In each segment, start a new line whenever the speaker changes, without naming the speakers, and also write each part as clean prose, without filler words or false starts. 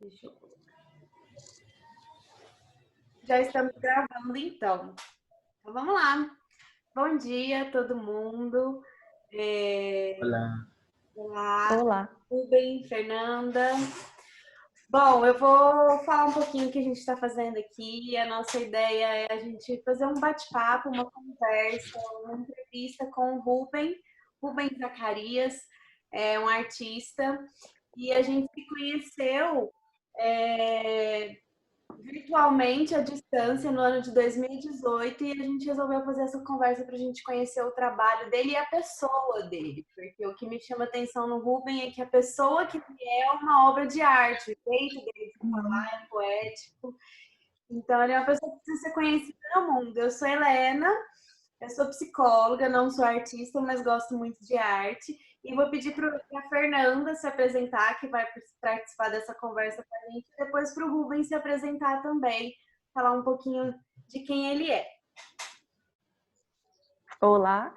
Deixa eu... Já estamos gravando, então. Então, vamos lá. Bom dia, todo mundo.
Olá.
Olá,
Olá.
Rubem, Fernanda. Bom, eu vou falar um pouquinho o que a gente está fazendo aqui. A nossa ideia é a gente fazer um bate-papo, uma conversa, uma entrevista com o Rubem Zacarias, é um artista, e a gente se conheceu é, virtualmente à distância no ano de 2018 e a gente resolveu fazer essa conversa para a gente conhecer o trabalho dele e a pessoa dele, porque o que me chama atenção no Rubem é que a pessoa que ele é uma obra de arte, o jeito dele de falar é poético, então ele é uma pessoa que precisa ser conhecida no mundo. Eu sou Helena, eu sou psicóloga, não sou artista, mas gosto muito de arte. E vou pedir para a Fernanda se apresentar, que vai participar dessa conversa com a gente, e depois para o Rubens se apresentar também, falar um pouquinho de quem ele é.
Olá.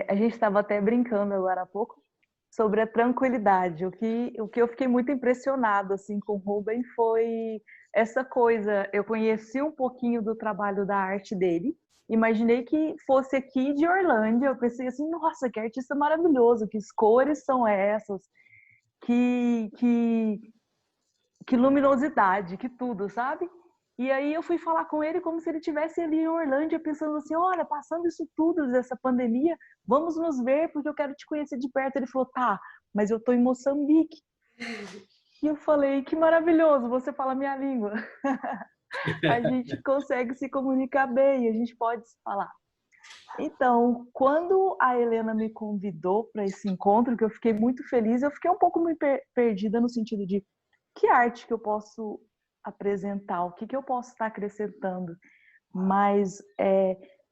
A gente estava até brincando agora há pouco sobre a tranquilidade. O que eu fiquei muito impressionado assim, com o Rubem foi essa coisa. Eu conheci um pouquinho do trabalho da arte dele, imaginei que fosse aqui de Orlândia. Eu pensei assim, nossa, que artista maravilhoso, que cores são essas, que, que, que luminosidade, que tudo, sabe? E aí eu fui falar com ele como se ele estivesse ali em Orlândia, pensando assim, olha, passando isso tudo, dessa pandemia, vamos nos ver porque eu quero te conhecer de perto. Ele falou, tá, mas eu tô em Moçambique. E eu falei, que maravilhoso, você fala a minha língua. A gente consegue se comunicar bem, a gente pode se falar. Então, quando a Helena me convidou para esse encontro, que eu fiquei muito feliz, eu fiquei um pouco me perdida no sentido de que arte que eu posso apresentar, o que eu posso estar acrescentando. Mas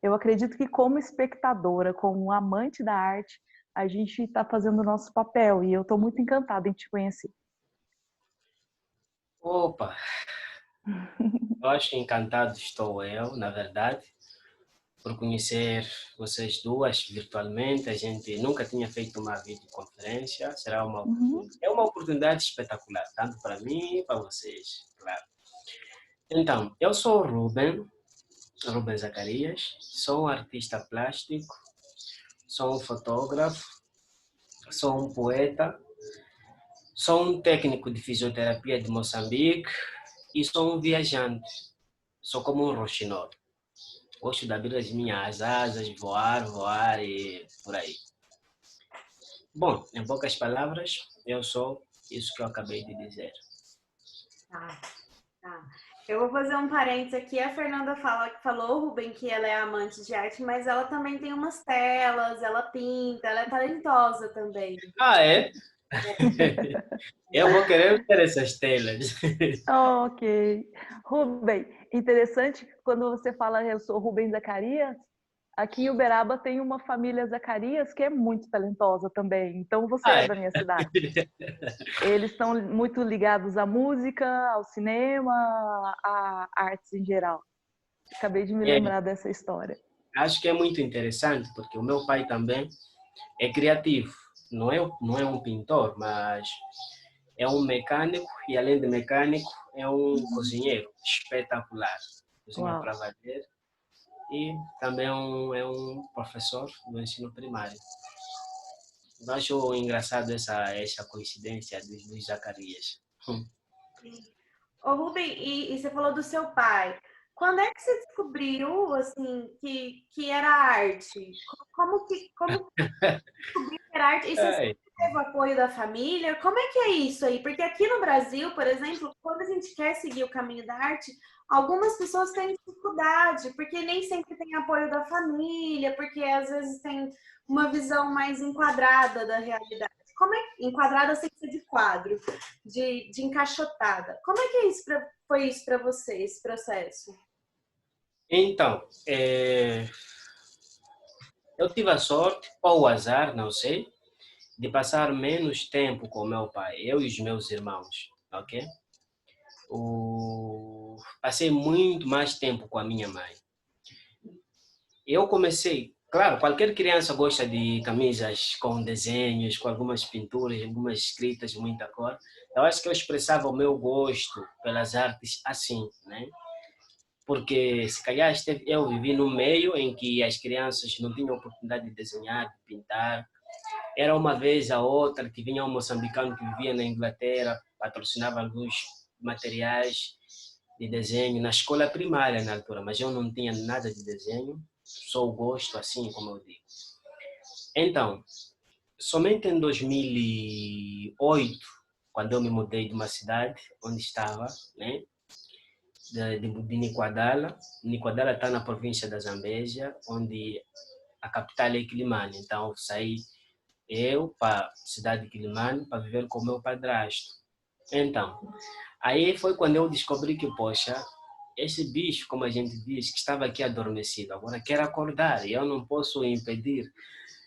eu acredito que como espectadora, como amante da arte, a gente está fazendo o nosso papel e eu estou muito encantada em te conhecer.
Opa, eu acho que encantado estou eu, na verdade, por conhecer vocês duas virtualmente. A gente nunca tinha feito uma videoconferência,
Uhum.
é uma oportunidade espetacular, tanto para mim e para vocês, claro. Então, eu sou o Rubem Zacarias, sou um artista plástico, sou um fotógrafo, sou um poeta, sou um técnico de fisioterapia de Moçambique e sou um viajante. Sou como um roxinol. Gosto de abrir as minhas asas, voar e por aí. Bom, em poucas palavras, eu sou isso que eu acabei de dizer.
Tá, tá. Eu vou fazer um parênteses aqui. A Fernanda falou, Rubem, que ela é amante de arte, mas ela também tem umas telas, ela pinta, ela é talentosa também.
Ah, é? Eu vou querer ter essas telas.
Ok. Rubem, interessante que quando você fala eu sou Rubem Zacarias, aqui em Uberaba tem uma família Zacarias que é muito talentosa também. Então você
Ah,
é
é?
da minha cidade. Eles estão muito ligados à música, ao cinema, a artes em geral. Acabei de me
É,
lembrar dessa história.
acho que é muito interessante, porque o meu pai também é criativo. Não é um pintor, mas é um mecânico e, além de mecânico, é um cozinheiro espetacular. Cozinha
Uau.
para valer e também é um professor do ensino primário. Eu acho engraçado essa coincidência dos Zacarias.
Ô, Rubem, e você falou do seu pai. Quando é que você descobriu, assim, que era arte? Como descobriu que era arte? E você
Ai,
sempre teve o apoio da família? Como é que é isso aí? Porque aqui no Brasil, por exemplo, quando a gente quer seguir o caminho da arte, algumas pessoas têm dificuldade, porque nem sempre tem apoio da família, porque às vezes tem uma visão mais enquadrada da realidade. Como é enquadrada sem ser de quadro, de encaixotada? Como é que foi isso para você, esse processo?
então, eu tive a sorte, ou o azar, não sei, de passar menos tempo com meu pai, eu e os meus irmãos, ok? Passei muito mais tempo com a minha mãe. Eu comecei, claro, qualquer criança gosta de camisas com desenhos, com algumas pinturas, algumas escritas, muita cor. Eu acho que eu expressava o meu gosto pelas artes assim, né? Porque se calhar eu vivi num meio em que as crianças não tinham oportunidade de desenhar, de pintar. Era uma vez a outra que vinha um moçambicano que vivia na Inglaterra, patrocinava alguns materiais de desenho na escola primária na altura, mas eu não tinha nada de desenho, só o gosto, assim como eu digo. Então, somente em 2008, quando eu me mudei de uma cidade onde estava, né, de Niquadala. Niquadala está na província da Zambésia, onde a capital é Quilimane. Então, saí eu para a cidade de Quilimane para viver com o meu padrasto. Então, aí foi quando eu descobri que, poxa, esse bicho, como a gente diz, que estava aqui adormecido, agora quer acordar e eu não posso impedir.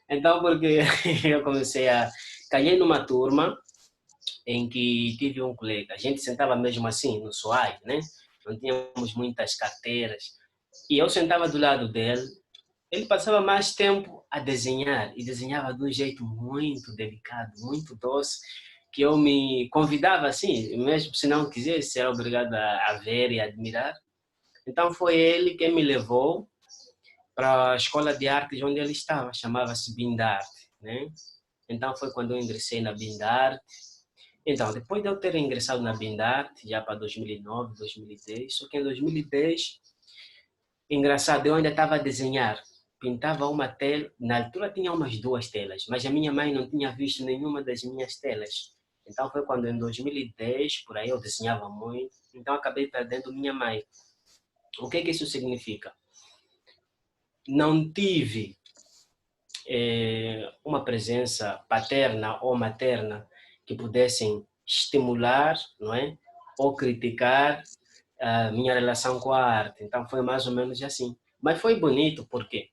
Então, porque eu comecei a cair numa turma em que tive um colega, a gente sentava mesmo assim, no SOAI, né? Não tínhamos muitas carteiras, e eu sentava do lado dele, ele passava mais tempo a desenhar, e desenhava de um jeito muito delicado, muito doce, que eu me convidava assim, mesmo se não quisesse, era obrigado a ver e a admirar. Então foi ele que me levou para a escola de artes onde ele estava, chamava-se Bindarte, né? Então foi quando eu ingressei na Bindarte. Então, depois de eu ter ingressado na Bindarte, já para 2009, 2010, só que em 2010, engraçado, eu ainda estava a desenhar, pintava uma tela, na altura tinha umas duas telas, mas a minha mãe não tinha visto nenhuma das minhas telas. Então foi quando em 2010, por aí eu desenhava muito, então acabei perdendo minha mãe. O que isso significa? Não tive uma presença paterna ou materna que pudessem estimular, não é? Ou criticar a minha relação com a arte. Então foi mais ou menos assim. Mas foi bonito porque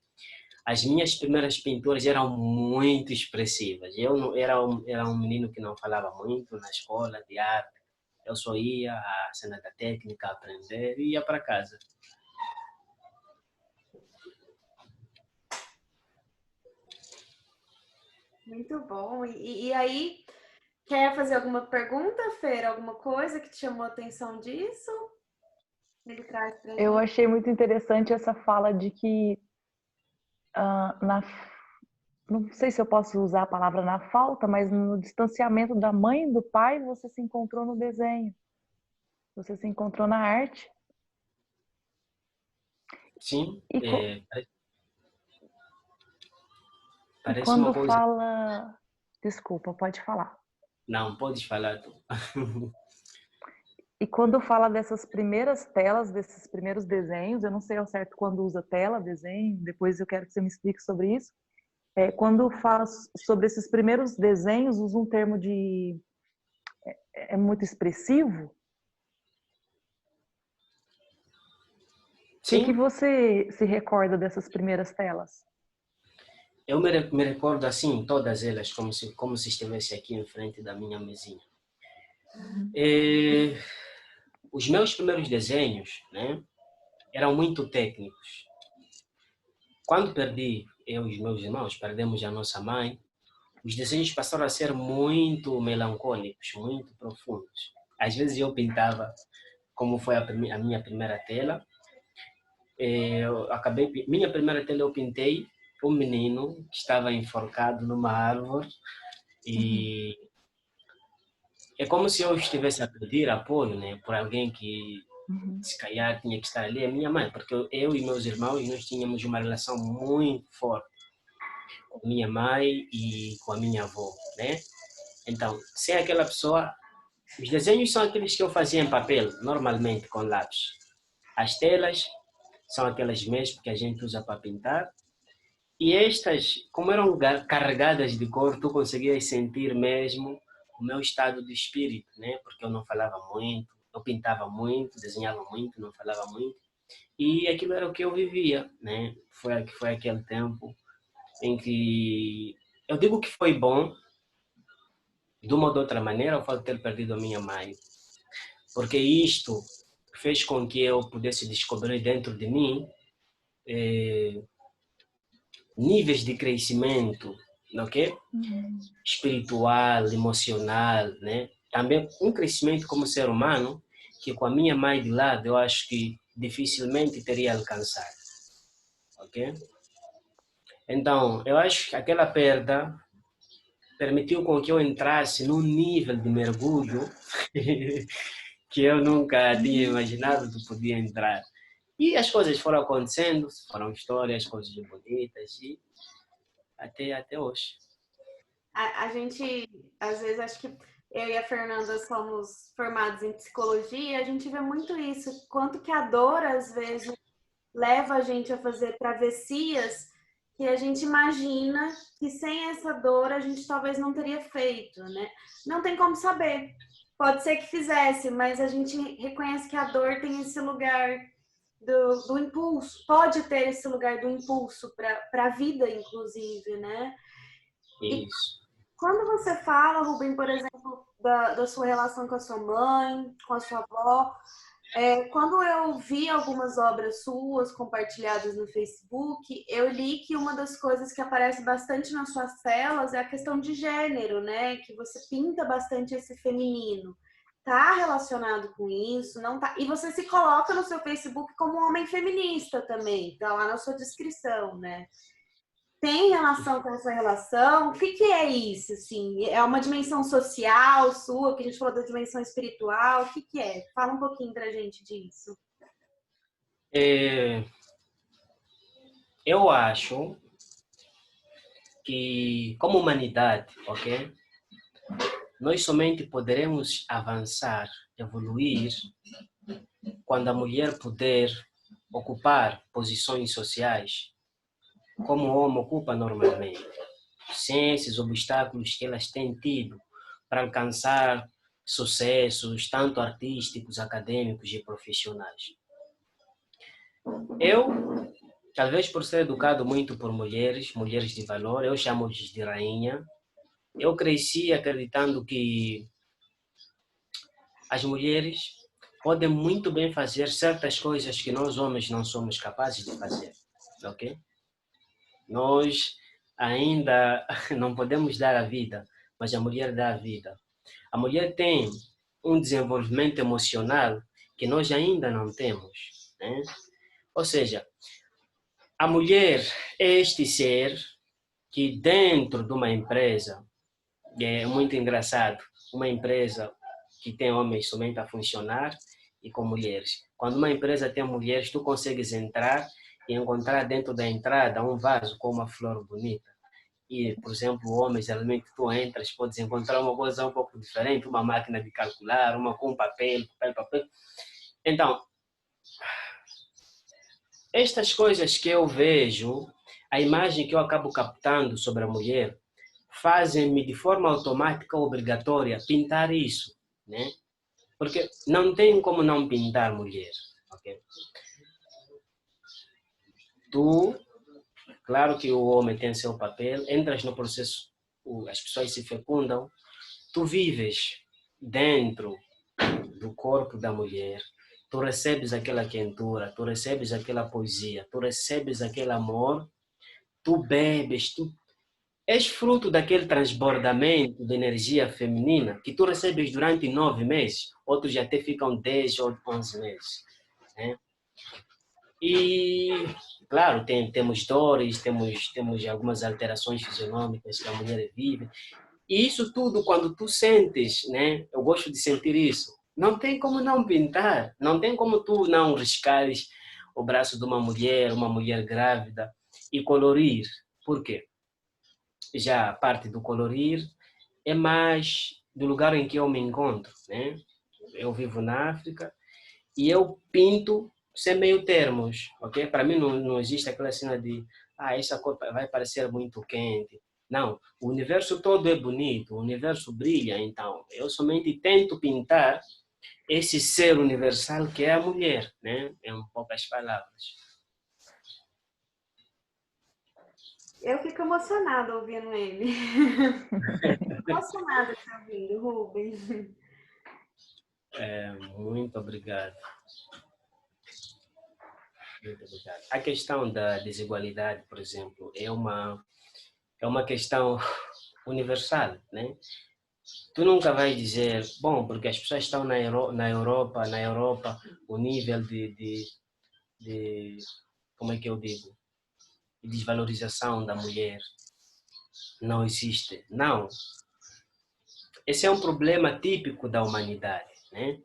as minhas primeiras pinturas eram muito expressivas. Eu não, era um menino que não falava muito na escola de arte. Eu só ia à cena da técnica, aprender e ia para casa.
Muito bom. E aí, quer fazer alguma pergunta, Fer? Alguma coisa que te chamou a atenção disso? Ele traz pra
Eu
gente.
achei muito interessante essa fala de que na não sei se eu posso usar a palavra na falta, mas no distanciamento da mãe e do pai, você se encontrou no desenho, você se encontrou na arte.
Sim,
E, e
parece uma
quando
coisa.
fala. Desculpa, pode falar.
Não, podes falar tu.
E quando fala dessas primeiras telas, desses primeiros desenhos, eu não sei ao certo quando usa tela, desenho, depois eu quero que você me explique sobre isso. Quando fala sobre esses primeiros desenhos, usa um termo de. É muito expressivo? O que
Sim,
você se recorda dessas primeiras telas?
eu me recordo assim, todas elas, como se estivesse aqui em frente da minha mesinha. E, os meus primeiros desenhos, né, eram muito técnicos. Quando perdi, eu e os meus irmãos, perdemos a nossa mãe, os desenhos passaram a ser muito melancólicos, muito profundos. Às vezes eu pintava, como foi a minha primeira tela, minha primeira tela eu pintei um menino que estava enforcado numa árvore e é como se eu estivesse a pedir apoio, né, por alguém que
Uhum.
se calhar tinha que estar ali, a minha mãe, porque eu e meus irmãos, nós tínhamos uma relação muito forte com a minha mãe e com a minha avó, né? Então, sem aquela pessoa, os desenhos são aqueles que eu fazia em papel, normalmente com lápis. As telas são aquelas mesmo que a gente usa para pintar. E estas, como eram carregadas de cor, tu conseguias sentir mesmo o meu estado de espírito, né? Porque eu não falava muito, eu pintava muito, desenhava muito, não falava muito. E aquilo era o que eu vivia, né? Foi aquele tempo em que eu digo que foi bom, de uma ou de outra maneira, o fato de ter perdido a minha mãe, porque isto fez com que eu pudesse descobrir dentro de mim níveis de crescimento, ok?
Uhum.
Espiritual, emocional, né? também um crescimento como ser humano que com a minha mãe de lado eu acho que dificilmente teria alcançado, ok? Então, eu acho que aquela perda permitiu com que eu entrasse num nível de mergulho que eu nunca tinha imaginado que podia entrar. E as coisas foram acontecendo, foram histórias, coisas bonitas e até hoje.
A gente, às vezes, acho que eu e a Fernanda somos formados em psicologia, a gente vê muito isso, quanto que a dor, às vezes, leva a gente a fazer travessias que a gente imagina que sem essa dor a gente talvez não teria feito, né? Não tem como saber. Pode ser que fizesse, mas a gente reconhece que a dor tem esse lugar do impulso, pode ter esse lugar do impulso para a vida, inclusive, né?
Isso.
Quando você fala, Rubem, por exemplo, da sua relação com a sua mãe, com a sua avó, quando eu vi algumas obras suas compartilhadas no Facebook, eu li que uma das coisas que aparece bastante nas suas telas é a questão de gênero, né? Que você pinta bastante esse feminino. Tá relacionado com isso, não tá? E você se coloca no seu Facebook como um homem feminista também, tá lá na sua descrição, né? Tem relação com essa relação? O que é isso, assim? É uma dimensão social sua, que a gente falou da dimensão espiritual? O que é? Fala um pouquinho pra gente disso.
Eu acho que, como humanidade, ok? Nós somente poderemos avançar, evoluir, quando a mulher puder ocupar posições sociais como o homem ocupa normalmente, sem esses obstáculos que elas têm tido para alcançar sucessos, tanto artísticos, acadêmicos e profissionais. Eu, talvez por ser educado muito por mulheres, mulheres de valor, eu chamo-lhes de rainha, eu cresci acreditando que as mulheres podem muito bem fazer certas coisas que nós homens não somos capazes de fazer, ok? Nós ainda não podemos dar a vida, mas a mulher dá a vida. A mulher tem um desenvolvimento emocional que nós ainda não temos, né? Ou seja, a mulher é este ser que dentro de uma empresa, é muito engraçado, uma empresa que tem homens somente a funcionar e com mulheres. Quando uma empresa tem mulheres, tu consegues entrar e encontrar dentro da entrada um vaso com uma flor bonita. E, por exemplo, homens, geralmente tu entras, podes encontrar uma coisa um pouco diferente, uma máquina de calcular, uma com papel. Então, estas coisas que eu vejo, a imagem que eu acabo captando sobre a mulher, fazem-me de forma automática, obrigatória, pintar isso, né? Porque não tem como não pintar mulher, ok? Tu, claro que o homem tem seu papel, entras no processo, as pessoas se fecundam, tu vives dentro do corpo da mulher, tu recebes aquela quentura, tu recebes aquela poesia, tu recebes aquele amor, tu bebes, tu és fruto daquele transbordamento de energia feminina que tu recebes durante 9 meses, outros já até ficam 10 ou 11 meses, né? E, claro, temos dores, temos algumas alterações fisionômicas que a mulher vive. E isso tudo, quando tu sentes, né? Eu gosto de sentir isso. Não tem como não pintar, não tem como tu não riscares o braço de uma mulher grávida e colorir. Por quê? Já a parte do colorir é mais do lugar em que eu me encontro, né? Eu vivo na África e eu pinto sem meio termos, ok? Para mim não existe aquela cena de essa cor vai parecer muito quente. Não, o universo todo é bonito, o universo brilha, então eu somente tento pintar esse ser universal que é a mulher, né? Em poucas palavras.
Eu fico emocionada ouvindo ele. Emocionada te ouvindo, Rubens.
Muito obrigado. Muito obrigado. A questão da desigualdade, por exemplo, é uma questão universal, né? Tu nunca vais dizer, bom, porque as pessoas estão na Europa, o nível de como é que eu digo, de desvalorização da mulher não existe. Não. Esse é um problema típico da humanidade, né?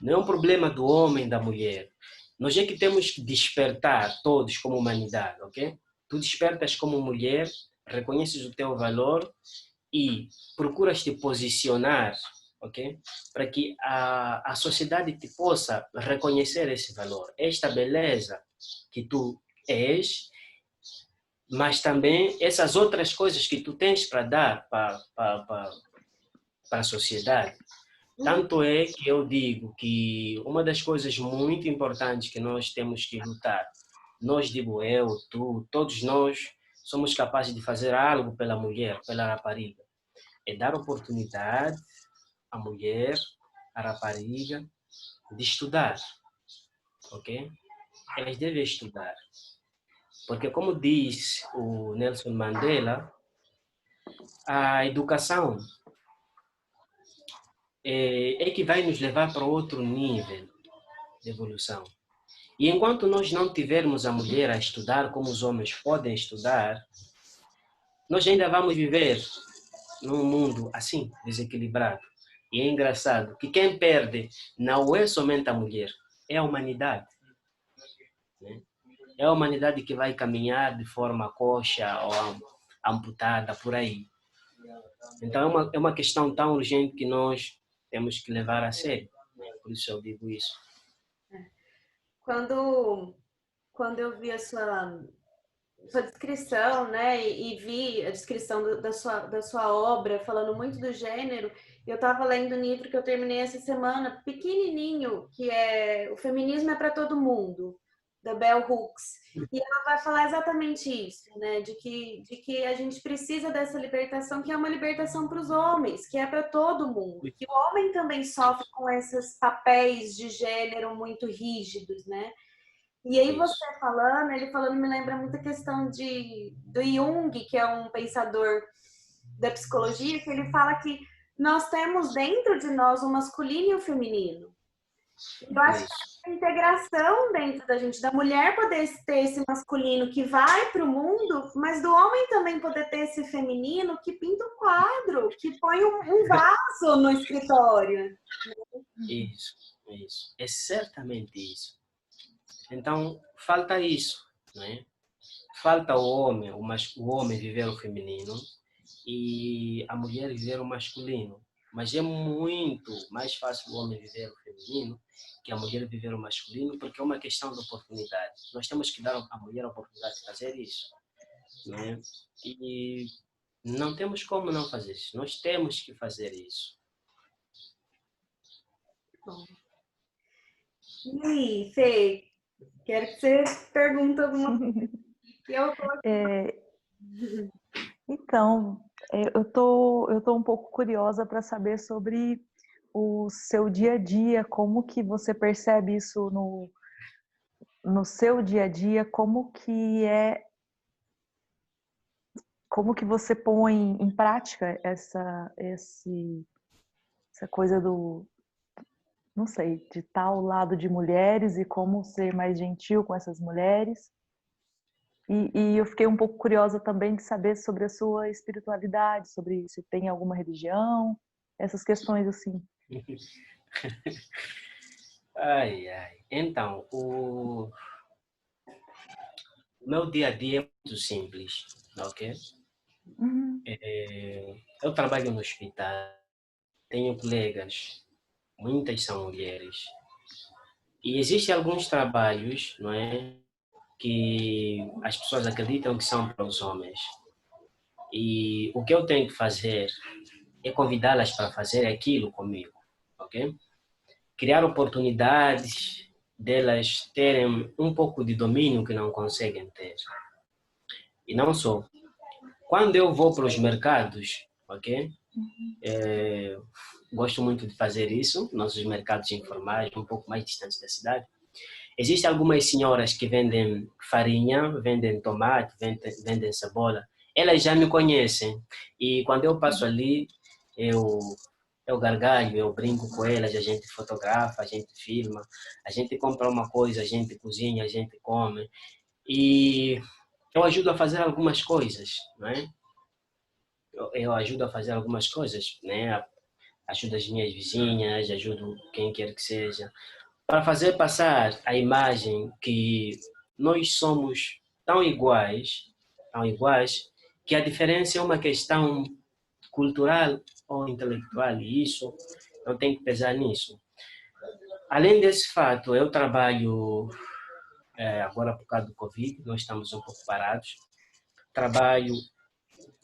Não é um problema do homem e da mulher. Nós é que temos que despertar todos como humanidade, ok? Tu despertas como mulher, reconheces o teu valor e procuras te posicionar, ok? Para que a sociedade te possa reconhecer esse valor, esta beleza que tu és, mas também essas outras coisas que tu tens para dar para a sociedade. Tanto é que eu digo que uma das coisas muito importantes que nós temos que lutar, nós digo eu, tu, todos nós somos capazes de fazer algo pela mulher, pela rapariga, é dar oportunidade à mulher, à rapariga, de estudar, ok? Elas devem estudar, porque como diz o Nelson Mandela, a educação é que vai nos levar para outro nível de evolução. E enquanto nós não tivermos a mulher a estudar como os homens podem estudar, nós ainda vamos viver num mundo assim, desequilibrado. E é engraçado que quem perde não é somente a mulher, é a humanidade. Né? É a humanidade que vai caminhar de forma coxa ou amputada por aí. Então é uma questão tão urgente que nós temos que levar a sério. Né? Por isso eu digo isso.
Quando eu vi a sua descrição, né, e vi a descrição da sua obra, falando muito do gênero, eu estava lendo um livro que eu terminei essa semana, pequenininho, que é O Feminismo é para Todo Mundo, da Bell Hooks. E ela vai falar exatamente isso, né, de que a gente precisa dessa libertação, que é uma libertação para os homens, que é para todo mundo. Que o homem também sofre com esses papéis de gênero muito rígidos, né? E aí você ele falando me lembra muito a questão do Jung, que é um pensador da psicologia, que ele fala que nós temos dentro de nós o masculino e o feminino. Eu acho que a integração dentro da gente, da mulher poder ter esse masculino que vai para o mundo, mas do homem também poder ter esse feminino que pinta um quadro, que põe um vaso no escritório.
Isso. É certamente isso. Então, falta isso, né? Falta o homem viver o feminino e a mulher viver o masculino. Mas é muito mais fácil o homem viver o feminino que a mulher viver o masculino, porque é uma questão de oportunidade. Nós temos que dar à mulher a oportunidade de fazer isso, né? E não temos como não fazer isso. Nós temos que fazer isso.
Bom. E aí, Fê? Quero que você pergunte alguma coisa. Eu tô aqui.
Então, eu tô um pouco curiosa para saber sobre o seu dia a dia, como que você percebe isso no seu dia a dia, como que você põe em prática essa coisa não sei, de estar ao lado de mulheres e como ser mais gentil com essas mulheres. E eu fiquei um pouco curiosa também de saber sobre a sua espiritualidade, sobre se tem alguma religião, essas questões assim.
Ai. Então, o meu dia a dia é muito simples, ok?
Uhum.
Eu trabalho no hospital, tenho colegas, muitas são mulheres. E existem alguns trabalhos, não é, que as pessoas acreditam que são para os homens. E o que eu tenho que fazer é convidá-las para fazer aquilo comigo, ok? Criar oportunidades delas terem um pouco de domínio que não conseguem ter. E não só. Quando eu vou para os mercados, ok? Gosto muito de fazer isso, nossos mercados informais, um pouco mais distantes da cidade. Existem algumas senhoras que vendem farinha, vendem tomate, vendem cebola. Elas já me conhecem. E quando eu passo ali, eu, eu gargalho, eu brinco com elas, a gente fotografa, a gente filma, a gente compra uma coisa, a gente cozinha, a gente come. E eu ajudo a fazer algumas coisas, não é? Eu ajudo a fazer algumas coisas, né? Ajudo as minhas vizinhas, ajudo quem quer que seja, para fazer passar a imagem que nós somos tão iguais, que a diferença é uma questão cultural ou intelectual, e isso não tem que pesar nisso. Além desse fato, eu trabalho, agora por causa do Covid, nós estamos um pouco parados, trabalho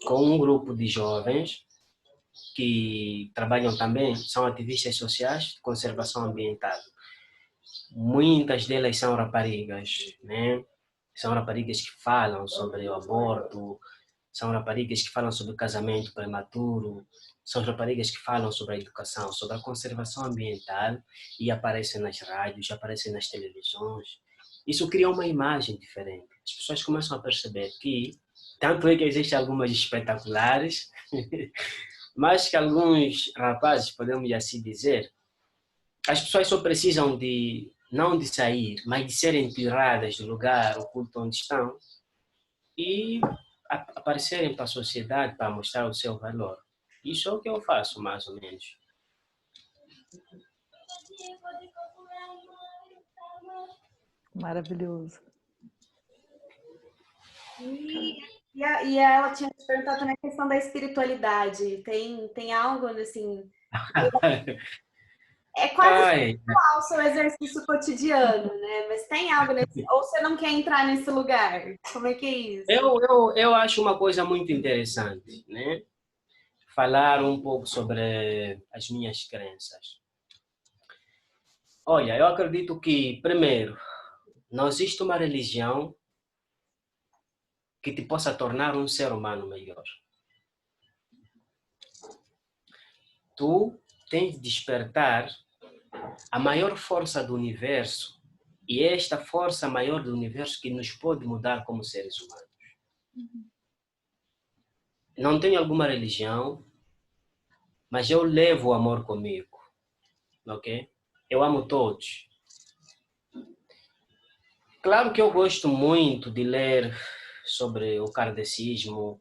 com um grupo de jovens que trabalham também, são ativistas sociais de conservação ambiental. Muitas delas são raparigas, né? São raparigas que falam sobre o aborto, são raparigas que falam sobre o casamento prematuro, são raparigas que falam sobre a educação, sobre a conservação ambiental e aparecem nas rádios, aparecem nas televisões. Isso cria uma imagem diferente. As pessoas começam a perceber que, tanto é que existem algumas espetaculares, mas que alguns rapazes, podemos assim dizer, as pessoas só precisam de, não de sair, mas de serem tiradas do lugar oculto onde estão e aparecerem para a sociedade para mostrar o seu valor. Isso é o que eu faço, mais ou menos.
Maravilhoso.
E ela tinha te perguntado também a questão da espiritualidade. Tem algo assim. É quase
Ai,
o seu exercício cotidiano, né? Mas tem algo nesse. Ou você não quer entrar nesse lugar? Como é que é isso?
eu acho uma coisa muito interessante, né? Falar um pouco sobre as minhas crenças. Olha, eu acredito que, primeiro, não existe uma religião que te possa tornar um ser humano melhor. Tu tens de despertar a maior força do universo, e é esta força maior do universo que nos pode mudar como seres humanos. Não tenho alguma religião, mas eu levo o amor comigo, ok? Eu amo todos. Claro que eu gosto muito de ler sobre o kardecismo,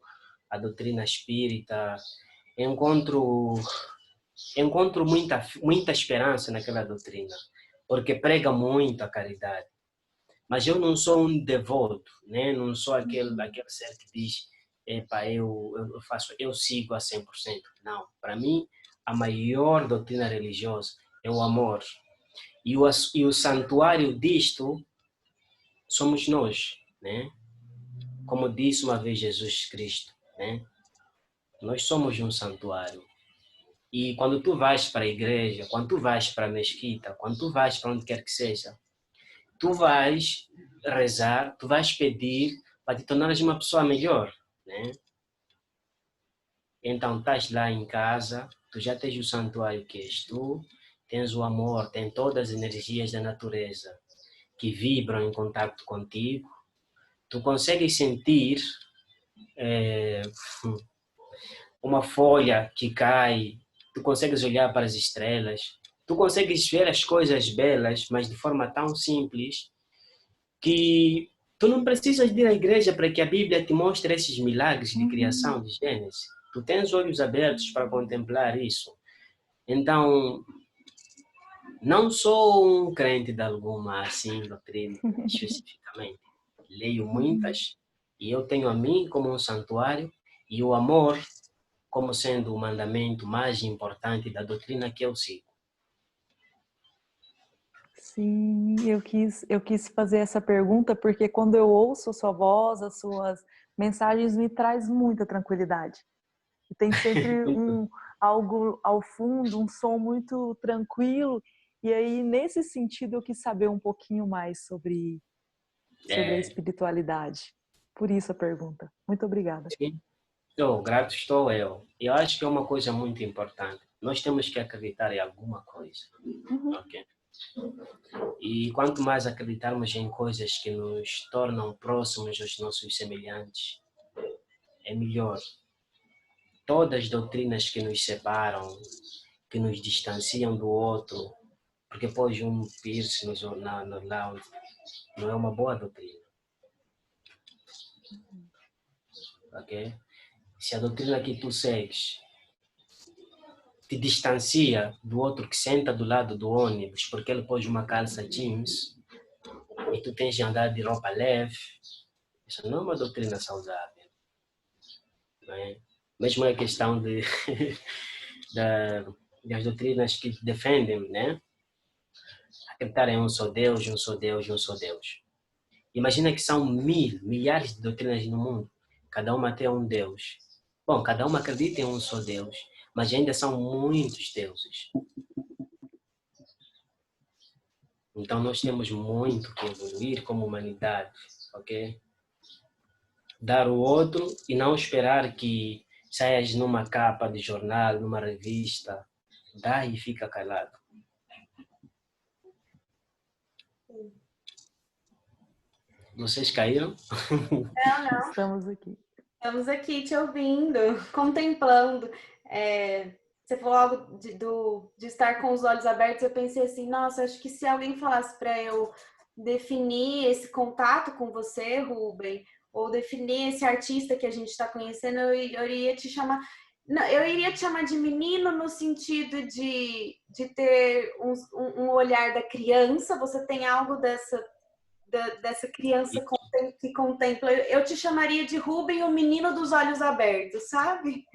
a doutrina espírita, encontro muita esperança naquela doutrina, porque prega muito a caridade. Mas eu não sou um devoto, né? Não sou aquele ser que diz, epa, eu sigo a 100%. Não, para mim, a maior doutrina religiosa é o amor. E o santuário disto somos nós, né? Como disse uma vez Jesus Cristo, né? Nós somos um santuário. E quando tu vais para a igreja, quando tu vais para a mesquita, quando tu vais para onde quer que seja, tu vais rezar, tu vais pedir para te tornares uma pessoa melhor, né? Então, estás lá em casa, tu já tens o santuário que és tu, tens o amor, tens todas as energias da natureza que vibram em contato contigo, tu consegues sentir uma folha que cai, tu consegues olhar para as estrelas, tu consegues ver as coisas belas, mas de forma tão simples que tu não precisas de ir à igreja para que a Bíblia te mostre esses milagres de criação de Gênesis. Tu tens olhos abertos para contemplar isso. Então, não sou um crente de alguma assim doutrina especificamente. Leio muitas e eu tenho a mim como um santuário e o amor como sendo o mandamento mais importante da doutrina que eu sigo.
Sim, eu quis fazer essa pergunta porque quando eu ouço a sua voz, as suas mensagens me traz muita tranquilidade. E tem sempre algo ao fundo, um som muito tranquilo. E aí, nesse sentido, eu quis saber um pouquinho mais sobre a espiritualidade. Por isso a pergunta. Muito obrigada.
Sim. Grato estou eu. Eu acho que é uma coisa muito importante. Nós temos que acreditar em alguma coisa. Ok? E quanto mais acreditarmos em coisas que nos tornam próximos dos nossos semelhantes, é melhor. todas as doutrinas que nos separam, que nos distanciam do outro, porque pôs um piercing no lounge, não é uma boa doutrina. Ok? Se a doutrina que tu segues te distancia do outro que senta do lado do ônibus porque ele pôs uma calça jeans e tu tens de andar de roupa leve, isso não é uma doutrina saudável. Não é? Mesmo a questão das doutrinas que defendem, né? Acreditar em um só Deus, um só Deus, um só Deus. Imagina que são milhares de doutrinas no mundo, cada uma tem um Deus. Bom, cada uma acredita em um só Deus, mas ainda são muitos deuses. Então nós temos muito que evoluir como humanidade, ok? Dar o outro e não esperar que saias numa capa de jornal, numa revista, dá e fica calado. Vocês caíram?
Não.
Estamos aqui.
Estamos aqui te ouvindo, contemplando. Você falou algo de estar com os olhos abertos. Eu pensei assim, nossa, acho que se alguém falasse para eu definir esse contato com você, Rubem, ou definir esse artista que a gente está conhecendo, eu iria te chamar. Não, eu iria te chamar de menino no sentido de ter um olhar da criança. Você tem algo dessa criança que contempla. Eu te chamaria de Rubem, o menino dos olhos abertos, sabe?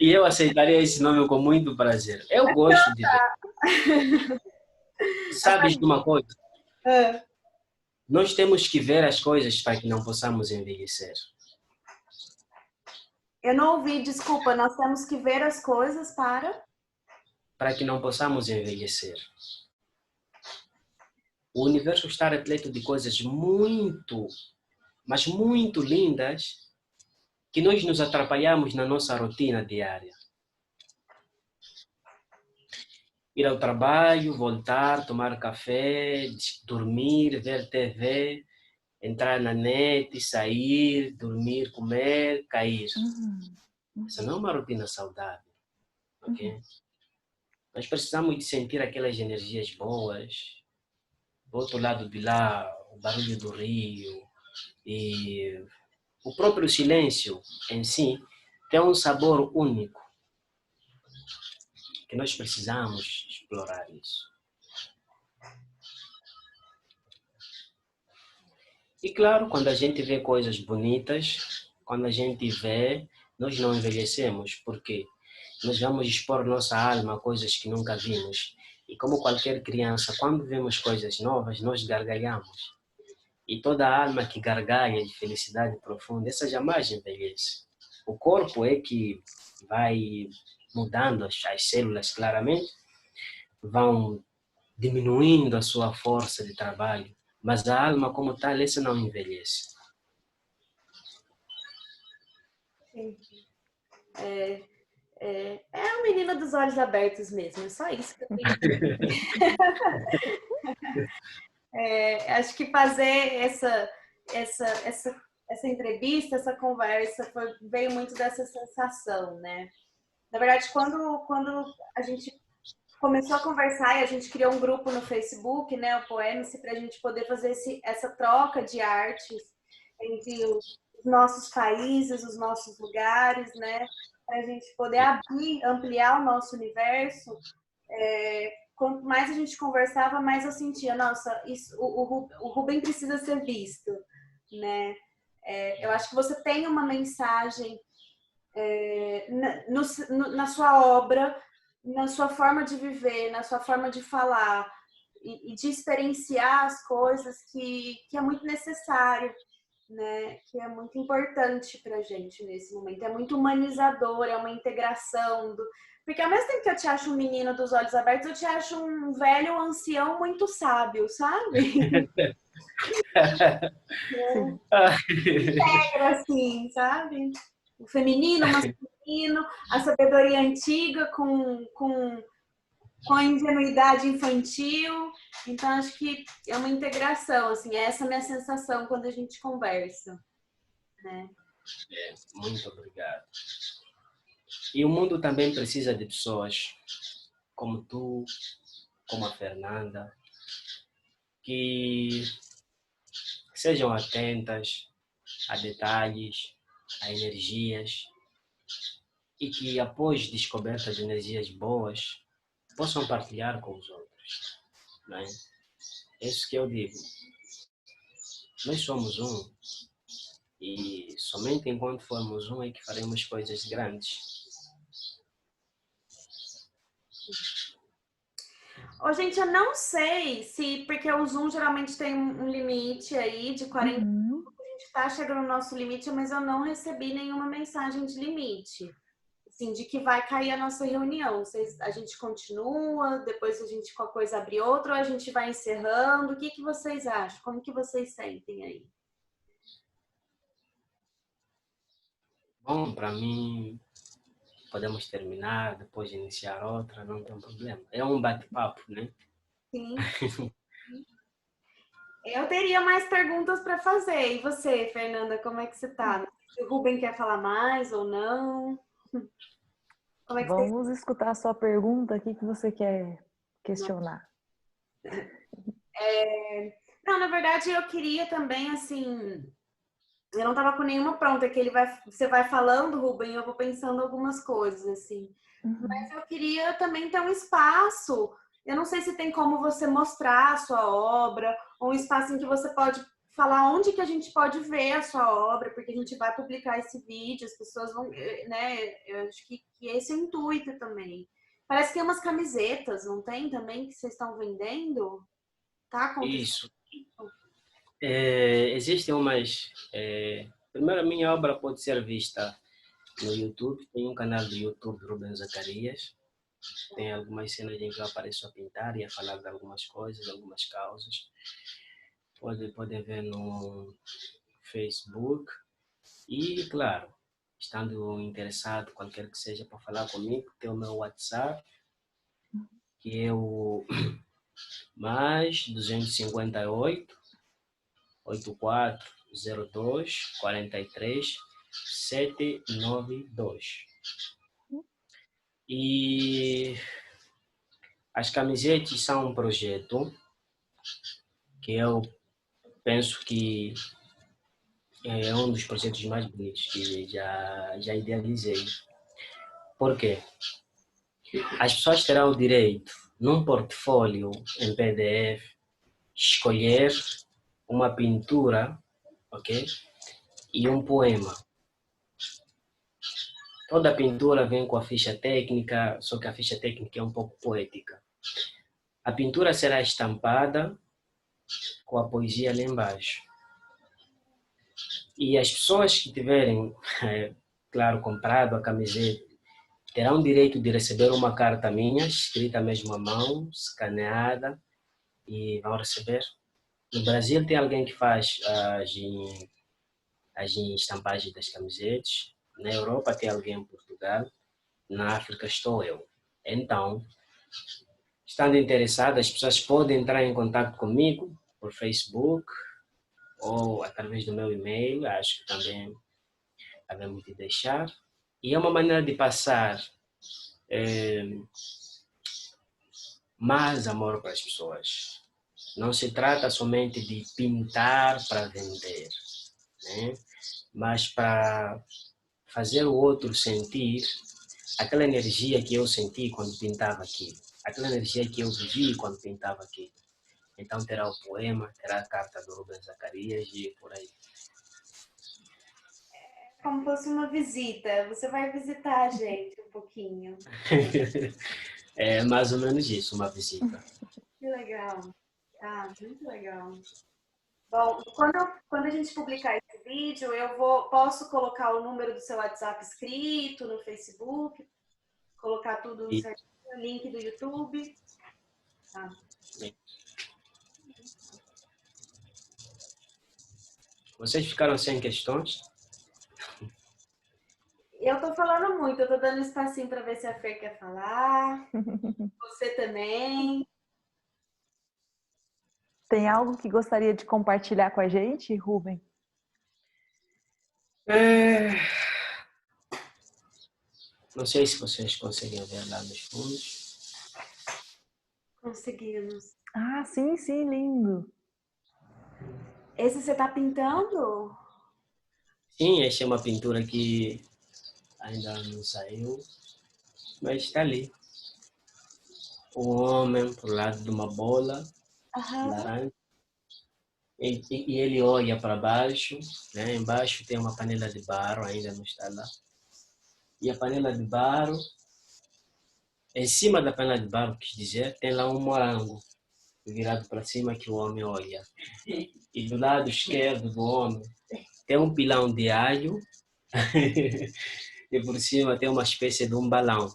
E eu aceitaria esse nome com muito prazer. Eu gosto de ver. Sabes de uma coisa? Nós temos que ver as coisas para que não possamos envelhecer.
Eu não ouvi, desculpa. Nós temos que ver as coisas
para que não possamos envelhecer. O universo está repleto de coisas muito, mas muito lindas que nós nos atrapalhamos na nossa rotina diária. Ir ao trabalho, voltar, tomar café, dormir, ver TV, entrar na net, sair, dormir, comer, cair. Essa não é uma rotina saudável, ok? Nós precisamos de sentir aquelas energias boas. Do outro lado de lá, o barulho do rio e o próprio silêncio em si tem um sabor único que nós precisamos explorar isso. E claro, quando a gente vê coisas bonitas, quando a gente vê, nós não envelhecemos, porque nós vamos expor nossa alma a coisas que nunca vimos. E como qualquer criança, quando vemos coisas novas, nós gargalhamos. E toda alma que gargalha de felicidade profunda, essa jamais envelhece. O corpo é que vai mudando, as células claramente vão diminuindo a sua força de trabalho, mas a alma como tal, essa não envelhece.
É o menino dos olhos abertos mesmo, é só isso que eu tenho. Acho que fazer essa entrevista, essa conversa, veio muito dessa sensação, né? Na verdade, quando a gente começou a conversar e a gente criou um grupo no Facebook, né, o Poemice, para a gente poder fazer essa troca de artes entre os nossos países, os nossos lugares, né, para a gente poder abrir, ampliar o nosso universo. Quanto mais a gente conversava, mais eu sentia, nossa, o Rubem precisa ser visto, né? Eu acho que você tem uma mensagem na sua obra, na sua forma de viver, na sua forma de falar e de experienciar as coisas que é muito necessário, né? Que é muito importante para a gente nesse momento. É muito humanizador, é uma integração porque ao mesmo tempo que eu te acho um menino dos olhos abertos, eu te acho um velho ancião muito sábio, sabe? Integra, assim, sabe? O feminino, o masculino, a sabedoria antiga com a ingenuidade infantil. Então, acho que é uma integração, assim, essa é a minha sensação quando a gente conversa, né?
Muito obrigado. E o mundo também precisa de pessoas como tu, como a Fernanda, que sejam atentas a detalhes, a energias, e que após descoberta de energias boas, possam partilhar com os outros. Não é? É isso que eu digo. Nós somos um, e somente enquanto formos um é que faremos coisas grandes.
Ô, gente, eu não sei se, porque o Zoom geralmente tem um limite aí de 40 minutos, a gente tá chegando no nosso limite, mas eu não recebi nenhuma mensagem de limite, assim, de que vai cair a nossa reunião. A gente continua, depois a gente qualquer coisa abre outra, ou a gente vai encerrando? O que que vocês acham? Como que vocês sentem aí?
Bom, para mim, podemos terminar, depois de iniciar outra, não tem problema. É um bate-papo, né?
Sim. Eu teria mais perguntas para fazer. E você, Fernanda, como é que você tá? Se o Ruben quer falar mais ou não? Como é que você...
Vamos escutar a sua pergunta. O que você quer questionar?
Não, na verdade, eu queria também, assim, eu não tava com nenhuma pronta, que você vai falando, Ruben, eu vou pensando algumas coisas, assim. Mas eu queria também ter um espaço. Eu não sei se tem como você mostrar a sua obra, ou um espaço em que você pode falar onde que a gente pode ver a sua obra, porque a gente vai publicar esse vídeo, as pessoas vão, né? Eu acho que esse é o intuito também. Parece que tem umas camisetas, não tem também, que vocês estão vendendo? Tá acontecendo
Isso.
isso?
Existem umas... primeiro, a minha obra pode ser vista no YouTube. Tem um canal do YouTube, Rubens Zacarias. Tem algumas cenas em que eu apareço a pintar e a falar de algumas coisas, algumas causas. Podem ver no Facebook. E, claro, estando interessado, qualquer que seja, para falar comigo, tem o meu WhatsApp, que é o mais 258 8402 43 792. E as camisetas são um projeto que eu penso que é um dos projetos mais bonitos que já idealizei. Por quê? As pessoas terão o direito, num portfólio em PDF, escolher uma pintura, ok? E um poema. Toda pintura vem com a ficha técnica, só que a ficha técnica é um pouco poética. A pintura será estampada com a poesia lá embaixo. E as pessoas que tiverem, claro, comprado a camiseta, terão direito de receber uma carta minha, escrita mesmo à mão, escaneada, e vão receber. No Brasil tem alguém que faz as estampagens das camisetas. Na Europa tem alguém em Portugal. Na África estou eu. Então, estando interessado, as pessoas podem entrar em contato comigo por Facebook ou através do meu e-mail, acho que também devemos de deixar. E é uma maneira de passar mais amor para as pessoas. Não se trata somente de pintar para vender, né? Mas para fazer o outro sentir aquela energia que eu senti quando pintava aquilo, aquela energia que eu vivi quando pintava aquilo. Então terá o poema, terá a carta do Rubens Zacarias e por aí.
Como fosse uma visita. Você vai visitar a gente um pouquinho.
É mais ou menos isso, uma visita.
Que legal. Ah, muito legal. Bom, quando a gente publicar esse vídeo, posso colocar o número do seu WhatsApp escrito no Facebook, colocar tudo
E,
certinho, link do YouTube. Tá.
vocês ficaram sem questões?
Eu tô falando muito, eu tô dando espacinho para ver se a Fer quer falar. Você também.
Tem algo que gostaria de compartilhar com a gente, Ruben?
É, não sei se vocês conseguem ver lá nos fundos.
Conseguimos.
Ah, sim, sim, lindo.
Esse você tá pintando?
Sim, esta é uma pintura que ainda não saiu, mas está ali. O homem por lado de uma bola
Aham.
laranja. E ele olha para baixo, né? Embaixo tem uma panela de barro, ainda não está lá. E a panela de barro, em cima da panela de barro, quis dizer, tem lá um morango virado para cima que o homem olha. E do lado esquerdo do homem tem um pilão de alho e por cima tem uma espécie de um balão.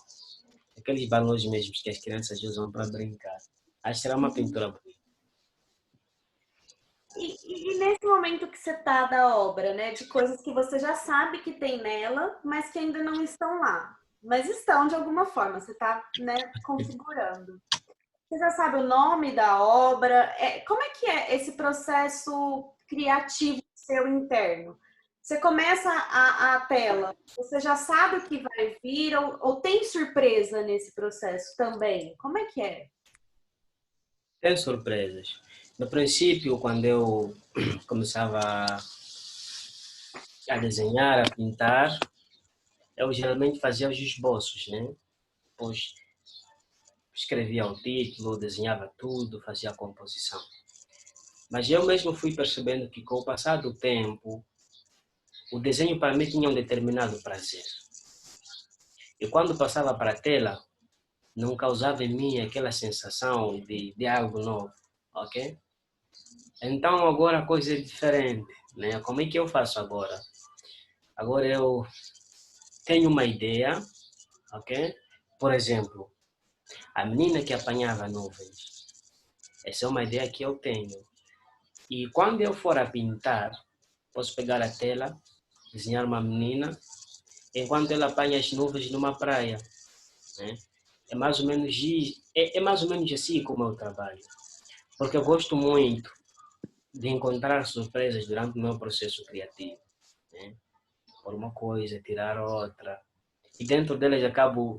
Aqueles balões mesmo que as crianças usam para brincar. Acho que era uma pintura bonita.
E nesse momento que você tá da obra, né? De coisas que você já sabe que tem nela, mas que ainda não estão lá. Mas estão de alguma forma, você tá, né, configurando. Você já sabe o nome da obra? Como é que é esse processo criativo seu interno? Você começa a tela, você já sabe o que vai vir ou tem surpresa nesse processo também? Como é que é?
Tem surpresas. No princípio, quando eu começava a desenhar, a pintar, eu geralmente fazia os esboços, né? Depois escrevia o título, desenhava tudo, fazia a composição. Mas eu mesmo fui percebendo que com o passar do tempo, o desenho para mim tinha um determinado prazer. E quando passava para a tela, não causava em mim aquela sensação de algo novo, ok? Então agora a coisa é diferente, né? Como é que eu faço agora? Agora eu tenho uma ideia, ok? Por exemplo, a menina que apanhava nuvens. Essa é uma ideia que eu tenho. E quando eu for a pintar, posso pegar a tela, desenhar uma menina, enquanto ela apanha as nuvens numa praia, né? É mais ou menos assim como eu trabalho. Porque eu gosto muito de encontrar surpresas durante o meu processo criativo, né? Por uma coisa, tirar outra. E dentro delas acabo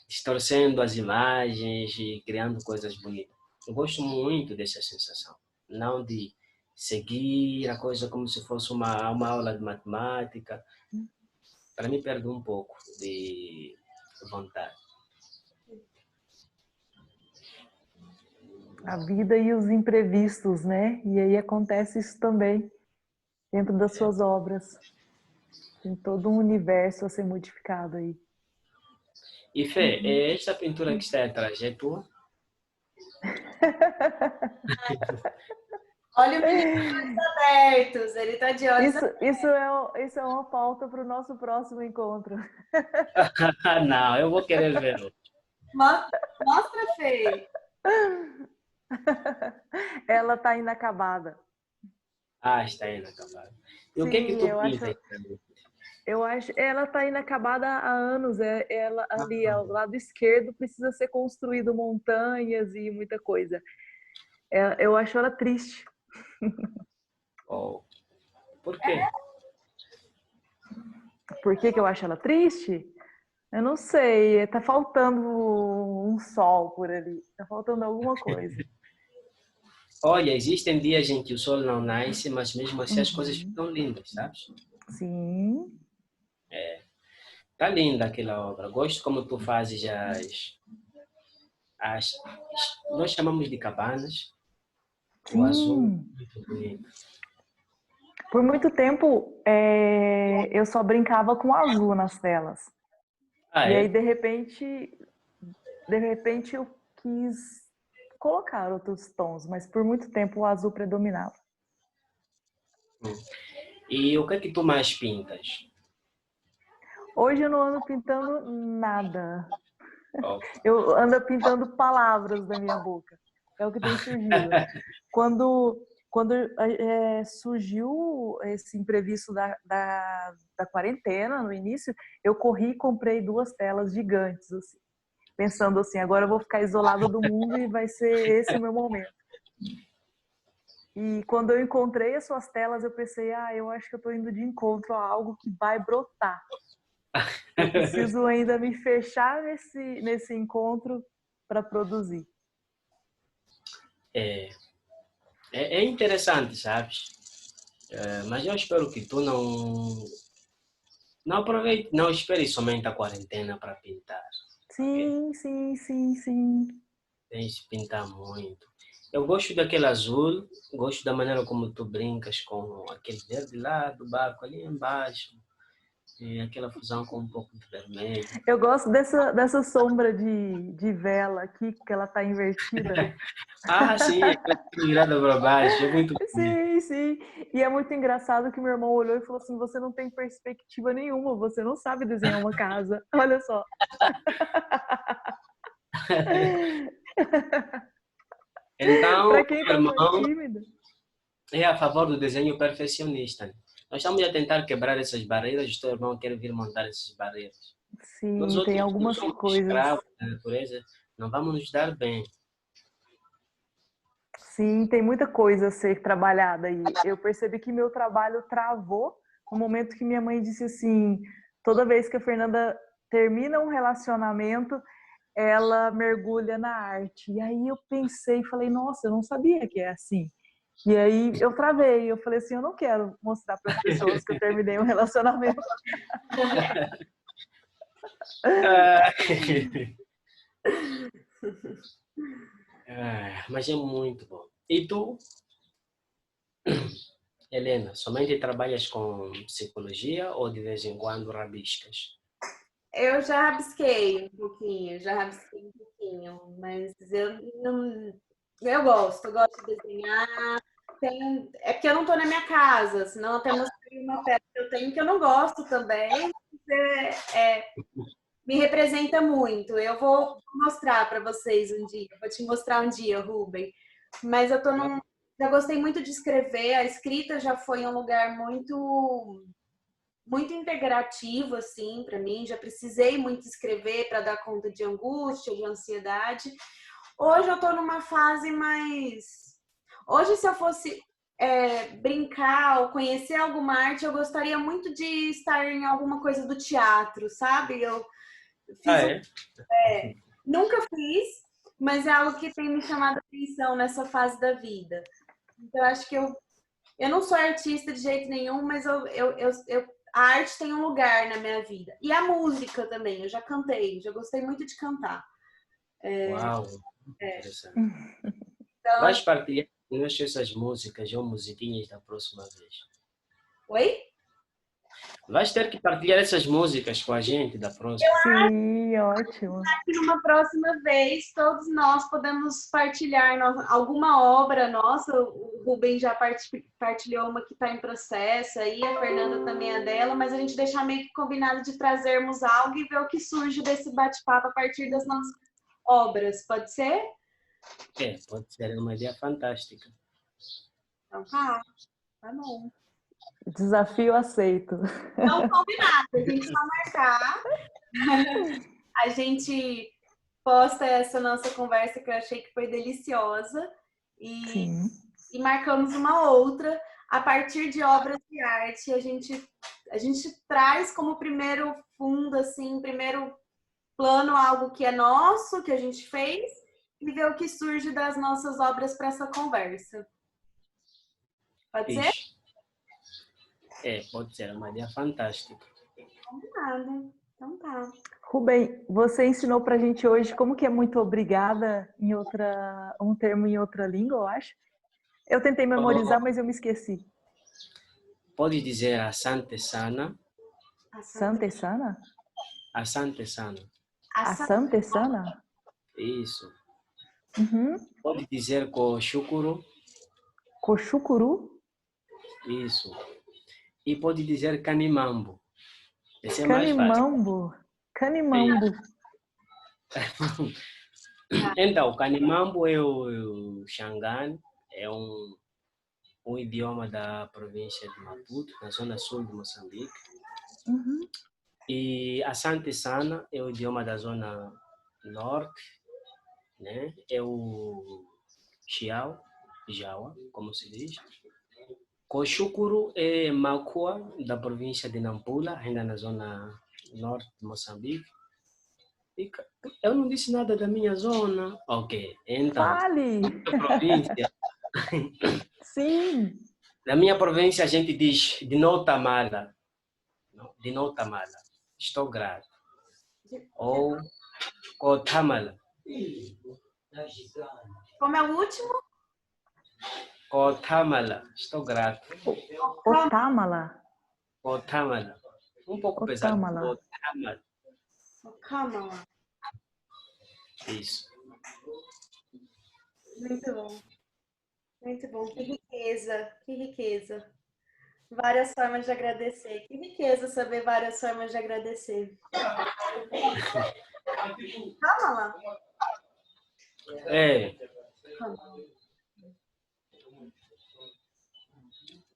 distorcendo as imagens e criando coisas bonitas. Eu gosto muito dessa sensação. Não de seguir a coisa como se fosse uma aula de matemática. Para mim, perde um pouco de vontade.
A vida e os imprevistos, né? E aí acontece isso também dentro das suas obras. Tem todo um universo a ser modificado aí.
E Fê, esta pintura que está atrás é tua?
Olha o menino de olhos abertos, ele tá de olhos abertos.
Isso é uma pauta para o nosso próximo encontro.
Não, eu vou querer ver.
Mostra, Fê.
Ela está inacabada.
Ah, está aí na acabada. E o que é que
Sim,
tu pinta aí?
ela está inacabada há anos. Ela ali ao lado esquerdo precisa ser construído montanhas e muita coisa. Eu acho ela triste.
Oh, por quê?
Por que que eu acho ela triste? Eu não sei. Tá faltando um sol por ali. Tá faltando alguma coisa.
Olha, existem dias em que o sol não nasce, mas mesmo assim as coisas
Uhum.
ficam lindas, sabes?
Sim.
Tá linda aquela obra. Gosto como tu fazes as nós chamamos de cabanas. O azul,
Sim.
muito bonito.
Por muito tempo, eu só brincava com azul nas telas.
Ah,
E aí,
é?
de repente eu quis colocar outros tons, mas por muito tempo o azul predominava.
E o que é que tu mais pintas?
Hoje eu não ando pintando nada.
Opa.
Eu ando pintando palavras da minha boca. É o que tem surgido. Quando surgiu esse imprevisto da quarentena, no início, eu corri e comprei 2 telas gigantes, assim, pensando assim, agora eu vou ficar isolada do mundo e vai ser esse o meu momento. E quando eu encontrei as suas telas, eu pensei, eu acho que eu estou indo de encontro a algo que vai brotar. Eu preciso ainda me fechar nesse encontro para produzir.
É interessante, sabes? Mas eu espero que tu não aproveite, não espere somente a quarentena para pintar. Okay?
Sim, sim, sim, sim.
Tens de pintar muito. Eu gosto daquele azul, gosto da maneira como tu brincas com aquele verde lá do barco ali embaixo. E aquela fusão com um pouco de vermelho.
Eu gosto dessa sombra de vela aqui, que ela tá invertida.
Sim, aquela virada para baixo, é muito bonito.
Sim, sim. E é muito engraçado que meu irmão olhou e falou assim: você não tem perspectiva nenhuma, você não sabe desenhar uma casa. Olha só.
Então,
Para quem
meu
tá muito
irmão
tímido.
é a favor do desenho perfeccionista. Nós estamos a tentar quebrar essas barreiras, o teu irmão quer vir montar essas barreiras. Nós
Sim, tem
outros não
algumas
somos
coisas.
escravos da natureza, não vamos nos dar bem.
Sim, tem muita coisa a ser trabalhada aí. Eu percebi que meu trabalho travou no momento que minha mãe disse assim: toda vez que a Fernanda termina um relacionamento, ela mergulha na arte. E aí eu pensei, falei, nossa, eu não sabia que é assim. E aí eu travei, eu falei assim, eu não quero mostrar para as pessoas que eu terminei um relacionamento.
Ah, mas é muito bom. E tu, Helena, somente trabalhas com psicologia ou de vez em quando rabiscas?
Eu já rabisquei um pouquinho, mas eu gosto de desenhar. É porque eu não estou na minha casa, senão eu até mostrei uma peça que eu tenho que eu não gosto também. Me representa muito. Eu vou mostrar para vocês um dia, vou te mostrar um dia, Rubem. Mas já gostei muito de escrever, a escrita já foi um lugar muito integrativo assim para mim, já precisei muito escrever para dar conta de angústia, de ansiedade. Hoje eu estou numa fase mais. Hoje, se eu fosse brincar ou conhecer alguma arte, eu gostaria muito de estar em alguma coisa do teatro, sabe? Eu fiz
É?
nunca fiz, mas é algo que tem me chamado a atenção nessa fase da vida. Então, eu acho que eu não sou artista de jeito nenhum, mas a arte tem um lugar na minha vida. E a música também, eu já cantei, já gostei muito de cantar.
Uau, interessante.
Então,
Vais partilhar conosco essas músicas ou musiquinhas da próxima vez?
oi?
Vais ter que partilhar essas músicas com a gente da próxima.
Sim, ótimo.
Que numa próxima vez todos nós podemos partilhar alguma obra nossa. O Rubem já partilhou uma que está em processo aí, a Fernanda também é dela, mas a gente deixar meio que combinado de trazermos algo e ver o que surge desse bate-papo a partir das nossas obras. Pode ser?
Pode ser uma ideia fantástica.
Então tá bom.
Desafio aceito.
Então, combinado, a gente só marcar. A gente posta essa nossa conversa que eu achei que foi deliciosa e,
Sim.
e marcamos uma outra a partir de obras de arte. A gente traz como primeiro fundo, assim, primeiro plano algo que é nosso, que a gente fez, e ver o que surge das nossas obras para essa conversa. Pode ser?
Ixi. Pode ser uma ideia fantástica.
Combinado. Então tá.
Rubem, você ensinou pra gente hoje como que é muito obrigada em um termo em outra língua, eu acho. Eu tentei memorizar, mas eu me esqueci.
Pode dizer asante sana.
Santa e sana?
Asante sana.
Asante sana?
Isso.
Uhum.
Pode dizer koshukuru.
Cochucuru?
Isso. E pode dizer canimambo. Esse é mais fácil.
Canimambo. Canimambo.
Então, o canimambo é o Xangane, é um idioma da província de Maputo, na zona sul de Moçambique.
Uhum.
E Asante Sana é o idioma da zona norte, né? É o Xiao. Jawa, como se diz. Coxucuru é Macua, da província de Nampula, ainda na zona norte de Moçambique. Eu não disse nada da minha zona. Ok, então,
Fale!
da província.
Sim!
Na minha província a gente diz de Noutamala. De Noutamala. Estou grato. Ou Cotamala.
Como é o último?
Cotamala. Estou grato.
Otamala.
Cotamala. Um pouco pesado.
Otamala.
Cotamala.
Calma.
Isso.
Muito bom. Muito bom. Que riqueza. Que riqueza. Várias formas de agradecer. Que riqueza saber várias formas de agradecer. Calma lá.
É.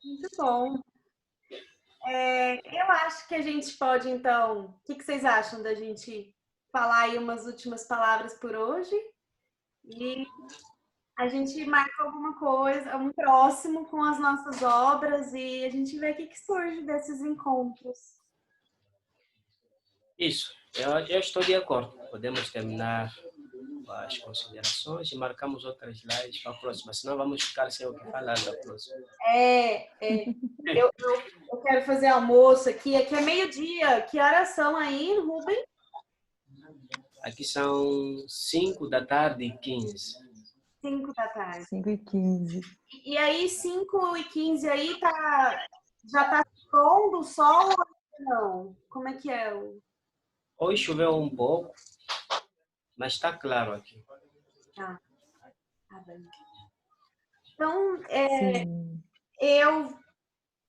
Muito bom. Eu acho que a gente pode, então. O que vocês acham da gente falar aí umas últimas palavras por hoje? E a gente marca alguma coisa, um próximo com as nossas obras e a gente vê o que surge desses encontros.
Isso. Eu estou de acordo. Podemos terminar as considerações e marcamos outras lives para a próxima, senão vamos ficar sem o que falar da próxima.
Eu quero fazer almoço aqui é meio-dia. Que horas são aí, Rubem?
Aqui são 5 da tarde e 15.
5 da tarde.
5h15.
E aí, 5h15 aí, já tá pondo o sol ou não? Como é que é?
Hoje choveu um pouco, mas está claro aqui.
Tá bem. Então,
Sim.
eu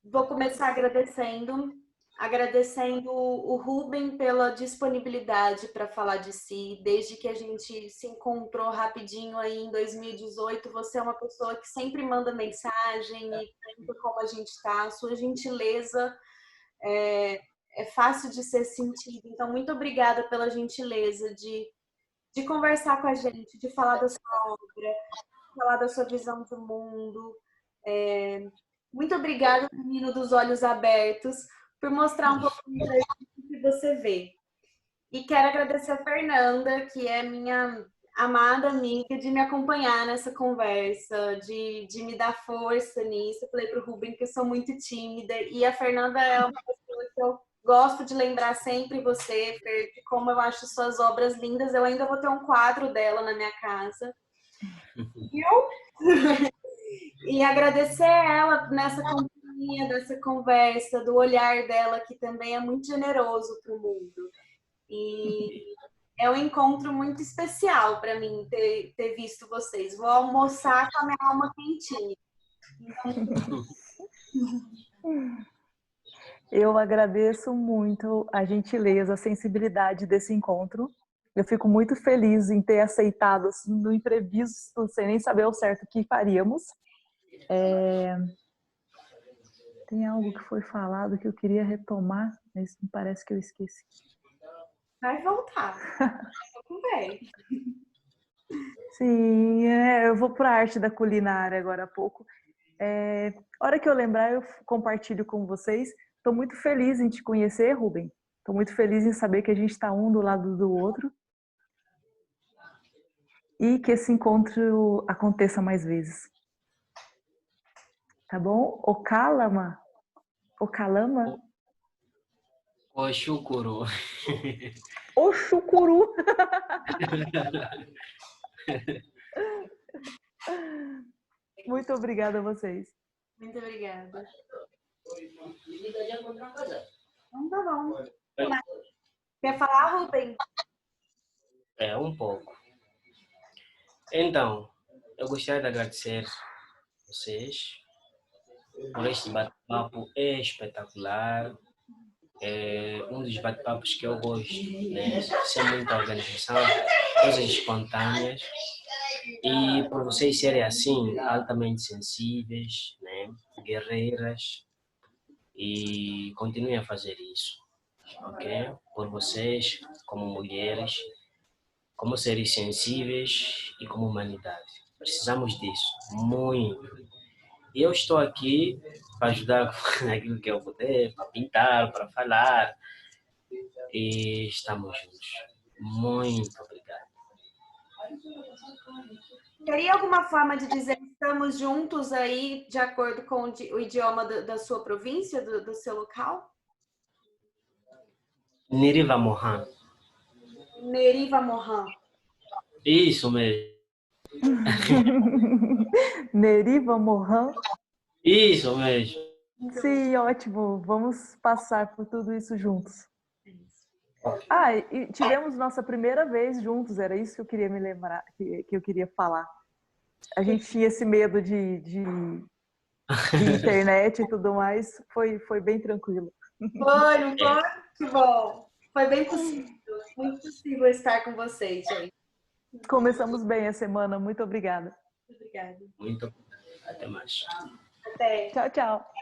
vou começar agradecendo o Rubem pela disponibilidade para falar de si. Desde que a gente se encontrou rapidinho aí em 2018, você é uma pessoa que sempre manda mensagem e pergunta como a gente está. A sua gentileza é fácil de ser sentida. Então, muito obrigada pela gentileza de conversar com a gente, de falar da sua obra, de falar da sua visão do mundo. Muito obrigada, menino dos olhos abertos, por mostrar um pouquinho da gente que você vê. E quero agradecer a Fernanda, que é minha amada amiga, de me acompanhar nessa conversa, de me dar força nisso. Eu falei para o Rubem que eu sou muito tímida, e a Fernanda é uma pessoa que eu gosto de lembrar sempre você, Fer, de como eu acho suas obras lindas. Eu ainda vou ter um quadro dela na minha casa. Viu? E agradecer ela nessa companhia, dessa conversa, do olhar dela, que também é muito generoso para o mundo. E é um encontro muito especial para mim ter visto vocês. Vou almoçar com a minha alma quentinha.
Eu agradeço muito a gentileza, a sensibilidade desse encontro. Eu fico muito feliz em ter aceitado assim, no imprevisto, sem nem saber ao certo o que faríamos. Tem algo que foi falado que eu queria retomar, mas me parece que eu esqueci.
Vai voltar.
Sim, eu vou para a arte da culinária agora há pouco. Hora que eu lembrar, eu compartilho com vocês. Estou muito feliz em te conhecer, Rubem. Estou muito feliz em saber que a gente está um do lado do outro. E que esse encontro aconteça mais vezes. Tá bom? Okalama? Okalama?
Oxucuru.
Oxucuru! Muito obrigada a vocês.
Muito obrigada. Então tá bom. Quer falar, Rubem?
Um pouco. Então, eu gostaria de agradecer vocês por este bate-papo espetacular. É um dos bate-papos que eu gosto, né? Sem muita organização, coisas espontâneas. E por vocês serem assim, altamente sensíveis, né? Guerreiras, e continuem a fazer isso, ok? Por vocês, como mulheres, como seres sensíveis e como humanidade. Precisamos disso, muito. E eu estou aqui para ajudar com aquilo que eu puder, para pintar, para falar. E estamos juntos. Muito obrigado.
Teria alguma forma de dizer que estamos juntos aí, de acordo com o idioma da sua província, do seu local?
Neriva Mohan.
Neriva Mohan.
Isso mesmo.
Neriva Mohan?
Isso mesmo.
Sim, ótimo. Vamos passar por tudo isso juntos. Ah, e tivemos nossa primeira vez juntos, era isso que eu queria me lembrar, que eu queria falar. A gente tinha esse medo de internet e tudo mais, foi bem tranquilo.
Foi, não foi? Que bom. Foi bem possível, muito possível estar com vocês, gente.
Começamos bem a semana, muito obrigada.
Obrigada.
Muito obrigado. Até mais.
Até.
Tchau, tchau.